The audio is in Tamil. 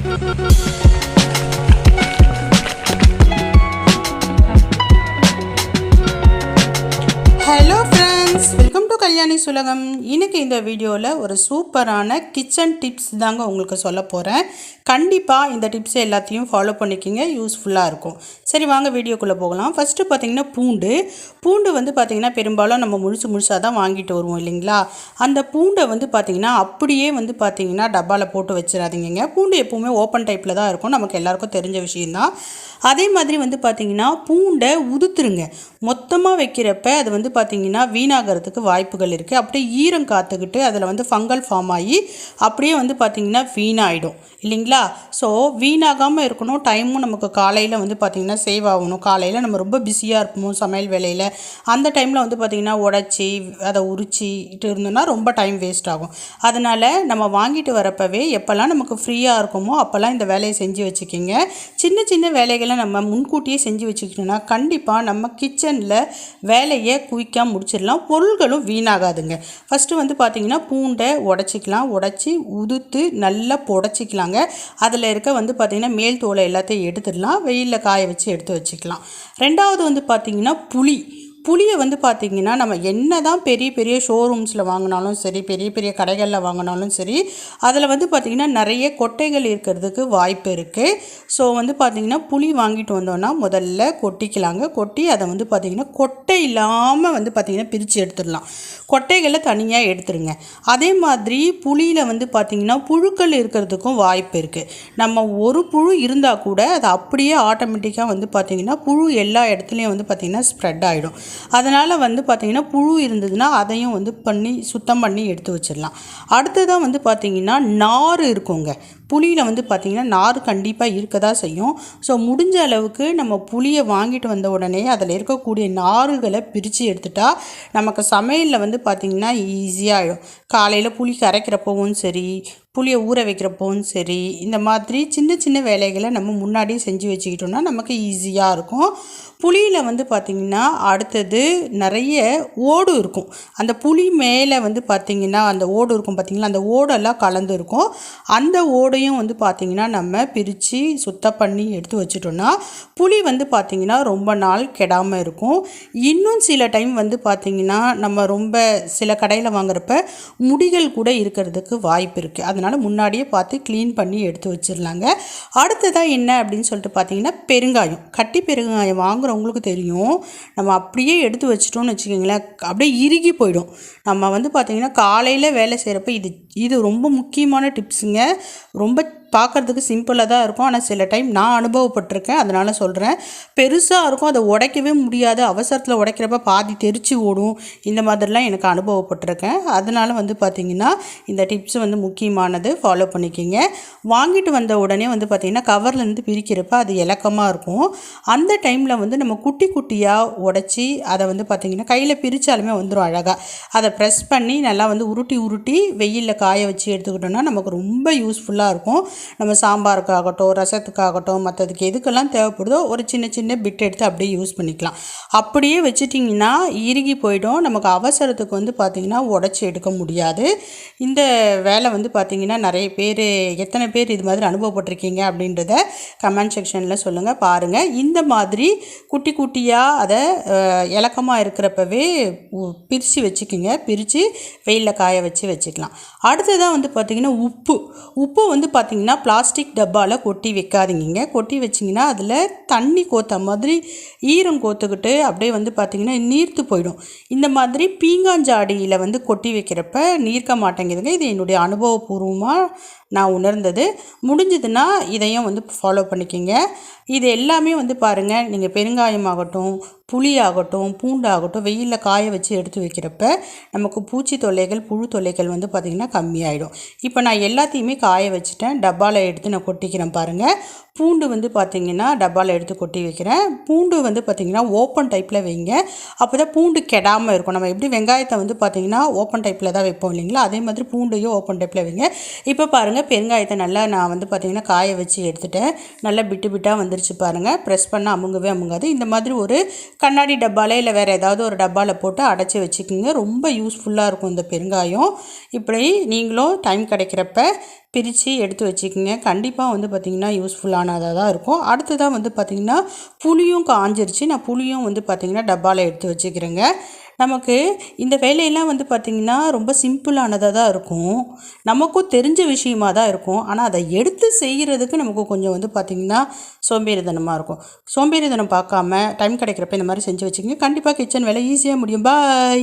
Hello friends, welcome to Kalyani சுலகம். இன்றைக்கி இந்த வீடியோவில் ஒரு சூப்பரான கிச்சன் டிப்ஸ் தாங்க உங்களுக்கு சொல்ல போகிறேன். கண்டிப்பாக இந்த டிப்ஸ் எல்லாத்தையும் ஃபாலோ பண்ணிக்கிங்க, யூஸ்ஃபுல்லாக இருக்கும். சரி வாங்க வீடியோக்குள்ளே போகலாம். ஃபஸ்ட்டு பார்த்திங்கன்னா பூண்டு வந்து பார்த்திங்கன்னா பெரும்பாலும் நம்ம முழுசாக தான் வாங்கிட்டு வருவோம் இல்லைங்களா. அந்த பூண்டை வந்து பார்த்திங்கன்னா அப்படியே வந்து பார்த்திங்கன்னா டப்பாவில் போட்டு வச்சிடாதீங்க. பூண்டு எப்போவுமே ஓப்பன் டைப்பில் தான் இருக்கும், நமக்கு எல்லாருக்கும் தெரிஞ்ச விஷயந்தான். அதே மாதிரி வந்து பார்த்திங்கன்னா பூண்டை உதுத்துருங்க. மொத்தமாக வைக்கிறப்ப அது வந்து பார்த்திங்கன்னா வீணாகிறதுக்கு வாய்ப்புகள் இருக்குது. அப்படியே ஈரம் காத்துக்கிட்டு அதில் வந்து ஃபங்கல் ஃபார்ம் ஆகி அப்படியே வந்து பார்த்திங்கன்னா வீணாயிடும் இல்லைங்களா. ஸோ வீணாகாமல் இருக்கணும். டைமும் நமக்கு காலையில் வந்து பார்த்திங்கன்னா சேவ் ஆகணும். காலையில் நம்ம ரொம்ப பிஸியாக இருப்போம் சமையல் வேலையில். அந்த டைமில் வந்து பார்த்திங்கன்னா உடச்சி அதை உரிச்சிட்டு இருந்தோம்னா ரொம்ப டைம் வேஸ்ட் ஆகும். அதனால் நம்ம வாங்கிட்டு வரப்பவே எப்போல்லாம் நமக்கு ஃப்ரீயாக இருக்குமோ அப்போல்லாம் இந்த வேலையை செஞ்சு வச்சுக்கிங்க. சின்ன சின்ன வேலைகளை நம்ம முன்கூட்டியே செஞ்சு வச்சுக்கிட்டோம்னா கண்டிப்பாக நம்ம கிச்சனில் வேலையை குயிக்காக முடிச்சிடலாம். பொருள்களும் வீணாகாதுங்க. ஃபஸ்ட்டு வந்து பார்த்திங்கன்னா பூண்டை உடச்சிக்கலாம். உடச்சி உதுத்து நல்லா புடச்சிக்கலாங்க. அதில் இருக்க வந்து பார்த்திங்கன்னா மேல் தோலை எல்லாத்தையும் எடுத்துடலாம். வெயிலில் காய வச்சு எடுத்து வச்சுக்கலாம். ரெண்டாவது வந்து பார்த்திங்கன்னா புளியை வந்து பார்த்திங்கன்னா நம்ம என்ன தான் பெரிய பெரிய ஷோரூம்ஸில் வாங்கினாலும் சரி, பெரிய பெரிய கடைகளில் வாங்கினாலும் சரி, அதில் வந்து பார்த்திங்கன்னா நிறைய கொட்டைகள் இருக்கிறதுக்கு வாய்ப்பு இருக்குது. ஸோ வந்து பார்த்திங்கன்னா புளி வாங்கிட்டு வந்தோன்னா முதல்ல கொட்டிக்கலாங்க. கொட்டி அதை வந்து பார்த்திங்கன்னா கொட்டை இல்லாமல் வந்து பார்த்திங்கன்னா பிரித்து எடுத்துடலாம். கொட்டைகளை தனியாக எடுத்துருங்க. அதே மாதிரி புளியில் வந்து பார்த்திங்கன்னா புழுக்கள் இருக்கிறதுக்கும் வாய்ப்பு இருக்குது. நம்ம ஒரு புழு இருந்தால் கூட அது அப்படியே ஆட்டோமேட்டிக்காக வந்து பார்த்திங்கன்னா புழு எல்லா இடத்துலையும் வந்து பார்த்திங்கன்னா ஸ்ப்ரெட் ஆகிடும். அதனால் வந்து பார்த்திங்கன்னா புழு இருந்ததுன்னா அதையும் வந்து சுத்தம் பண்ணி எடுத்து வச்சிடலாம். அடுத்ததான் வந்து பார்த்திங்கன்னா நார் இருக்குங்க. புளியில் வந்து பார்த்திங்கன்னா நார் கண்டிப்பாக இருக்க தான் செய்யும். ஸோ முடிஞ்ச அளவுக்கு நம்ம புளியை வாங்கிட்டு வந்த உடனே அதில் இருக்கக்கூடிய நாறுகளை பிரித்து எடுத்துட்டா நமக்கு சமையலில் வந்து பார்த்திங்கன்னா ஈஸியாகிடும். காலையில் புளி கரைக்கிறப்பவும் சரி, புளியை ஊற வைக்கிறப்பவும் சரி, இந்த மாதிரி சின்ன சின்ன வேலைகளை நம்ம முன்னாடியே செஞ்சு வச்சுக்கிட்டோம்னா நமக்கு ஈஸியாக இருக்கும். புளியில் வந்து பார்த்திங்கன்னா அடுத்தது நிறைய ஓடு இருக்கும். அந்த புளி மேலே வந்து பார்த்திங்கன்னா அந்த ஓடு இருக்கும் பார்த்திங்களா, அந்த ஓடெல்லாம் கலந்து இருக்கும். அந்த ஓடையும் வந்து பார்த்திங்கன்னா நம்ம பிரித்து சுத்தம் பண்ணி எடுத்து வச்சிட்டோம்னா புளி வந்து பார்த்திங்கன்னா ரொம்ப நாள் கெடாமல் இருக்கும். இன்னும் சில டைம் வந்து பார்த்திங்கன்னா நம்ம ரொம்ப சில கடையில் வாங்குறப்ப முடிகள் கூட இருக்கிறதுக்கு வாய்ப்பு இருக்குது. அதனால் முன்னாடியே பார்த்து க்ளீன் பண்ணி எடுத்து வச்சிடலாங்க. அடுத்ததாக என்ன அப்படின்னு சொல்லிட்டு பார்த்திங்கன்னா பெருங்காயம். கட்டி பெருங்காயம் வாங்குறவங்களுக்கு தெரியும். நம்ம அப்படியே எடுத்து வச்சிட்டோம்னு வச்சுக்கோங்களேன், அப்படியே இறுகி போயிடும். நம்ம வந்து பார்த்திங்கன்னா காலையில் வேலை செய்கிறப்ப இது ரொம்ப முக்கியமான டிப்ஸுங்க. ரொம்ப பார்க்குறதுக்கு சிம்பிளாக தான் இருக்கும், ஆனால் சில டைம் நான் அனுபவப்பட்டிருக்கேன், அதனால் சொல்கிறேன். பெருசாக இருக்கும், அதை உடைக்கவே முடியாது. அவசரத்தில் உடைக்கிறப்ப பாதி தெரிச்சு ஓடும். இந்த மாதிரிலாம் எனக்கு அனுபவப்பட்டிருக்கேன். அதனால் வந்து பார்த்திங்கன்னா இந்த டிப்ஸ் வந்து முக்கியமானது, ஃபாலோ பண்ணிக்கிங்க. வாங்கிட்டு வந்த உடனே வந்து பார்த்திங்கன்னா கவர்லேருந்து பிரிக்கிறப்ப அது இலக்கமாக இருக்கும். அந்த டைமில் வந்து நம்ம குட்டி குட்டியாக உடச்சி அதை வந்து பார்த்திங்கன்னா கையில் பிரித்தாலுமே வந்துடும் அழகாக. அதை ப்ரெஸ் பண்ணி நல்லா வந்து உருட்டி வெயிலில் காய வச்சு எடுத்துக்கிட்டோம்னா நமக்கு ரொம்ப யூஸ்ஃபுல்லாக இருக்கும். நம்ம சாம்பாருக்காகட்டும், ரசத்துக்காகட்டும், மற்றதுக்கு எதுக்கெல்லாம் தேவைப்படுதோ ஒரு சின்ன சின்ன பிட் எடுத்து அப்படியே யூஸ் பண்ணிக்கலாம். அப்படியே வச்சிட்டிங்கன்னா இறுகி போய்டும். நமக்கு அவசரத்துக்கு வந்து பார்த்திங்கன்னா உடச்சி எடுக்க முடியாது. இந்த வேலை வந்து பார்த்திங்கன்னா நிறைய பேர், எத்தனை பேர் இது மாதிரி அனுபவப்பட்டிருக்கீங்க அப்படின்றத கமெண்ட் செக்ஷனில் சொல்லுங்கள். பாருங்கள், இந்த மாதிரி குட்டி குட்டியாக அதை இலக்கமாக இருக்கிறப்பவே பிரித்து வச்சுக்கிங்க. பிரித்து வெயிலில் காய வச்சுக்கலாம். அடுத்ததாக வந்து பார்த்திங்கன்னா உப்பு வந்து பார்த்திங்கன்னா பிளாஸ்டிக் டப்பாவில் கொட்டி வைக்காதீங்க. கொட்டி வச்சிங்கன்னா அதில் தண்ணி கோத்த மாதிரி ஈரம் கோத்துக்கிட்டு அப்படியே வந்து பார்த்திங்கன்னா நீர்த்து போயிடும். இந்த மாதிரி பீங்காஞ்சாடியில் வந்து கொட்டி வைக்கிறப்ப நீர்க்க மாட்டேங்குதுங்க. இது என்னுடைய அனுபவபூர்வமாக நான் உணர்ந்தது. முடிஞ்சதுன்னா இதையும் வந்து ஃபாலோ பண்ணிக்கிங்க. இது எல்லாமே வந்து பாருங்கள், நீங்கள் பெருங்காயம் ஆகட்டும், புளி ஆகட்டும், பூண்டாகட்டும் வெயிலில் காய வச்சு எடுத்து வைக்கிறப்ப நமக்கு பூச்சி தொல்லைகள், புழு தொல்லைகள் வந்து பார்த்திங்கன்னா கம்மியாயிடும். இப்போ நான் எல்லாத்தையுமே காய வச்சுட்டேன். டப்பாவில் எடுத்து நான் கொட்டிக்கிறேன் பாருங்கள். பூண்டு வந்து பார்த்திங்கன்னா டப்பாவில் எடுத்து கொட்டி வைக்கிறேன். பூண்டு வந்து பார்த்திங்கன்னா ஓப்பன் டைப்பில் வைங்க. அப்போ தான் பூண்டு கெடாமல் இருக்கும். நம்ம எப்படி வெங்காயத்தை வந்து பார்த்திங்கன்னா ஓப்பன் டைப்பில் தான் வைப்போம் இல்லைங்களா, அதே மாதிரி பூண்டையும் ஓப்பன் டைப்பில் வைங்க. இப்போ பாருங்கள், பெருங்காயத்தை நல்லா நான் வந்து பார்த்திங்கன்னா காய வச்சு எடுத்துட்டேன். நல்லா பிட்டாக வந்துருச்சு பாருங்கள். ப்ரெஸ் பண்ணால் அமுங்காது. இந்த மாதிரி ஒரு கண்ணாடி டப்பாவில் இல்லை வேறு ஏதாவது ஒரு டப்பாவில் போட்டு அடைச்சி வச்சுக்கோங்க. ரொம்ப யூஸ்ஃபுல்லாக இருக்கும் இந்த பெருங்காயம். இப்படி நீங்களும் டைம் கிடைக்கிறப்ப பிரித்து எடுத்து வச்சுக்கோங்க. கண்டிப்பாக வந்து பார்த்திங்கன்னா யூஸ்ஃபுல்லானதாக தான் இருக்கும். அடுத்ததாக வந்து பார்த்திங்கன்னா புளியும் காஞ்சிருச்சு. நான் புளியும் வந்து பார்த்திங்கன்னா டப்பாவில் எடுத்து வச்சுக்கிறேங்க. நமக்கு இந்த வேலையெல்லாம் வந்து பார்த்திங்கன்னா ரொம்ப சிம்பிளானதாக தான் இருக்கும். நமக்கும் தெரிஞ்ச விஷயமாக தான் இருக்கும். ஆனால் அதை எடுத்து செய்கிறதுக்கு நமக்கு கொஞ்சம் வந்து பார்த்திங்கன்னா சோம்பேறித்தனமாக இருக்கும். சோம்பேறித்தனம் பார்க்காம டைம் கிடைக்கிறப்ப இந்த மாதிரி செஞ்சு வச்சுக்கோங்க. கண்டிப்பாக கிச்சன் வேலை ஈஸியாக முடியும். பாய்.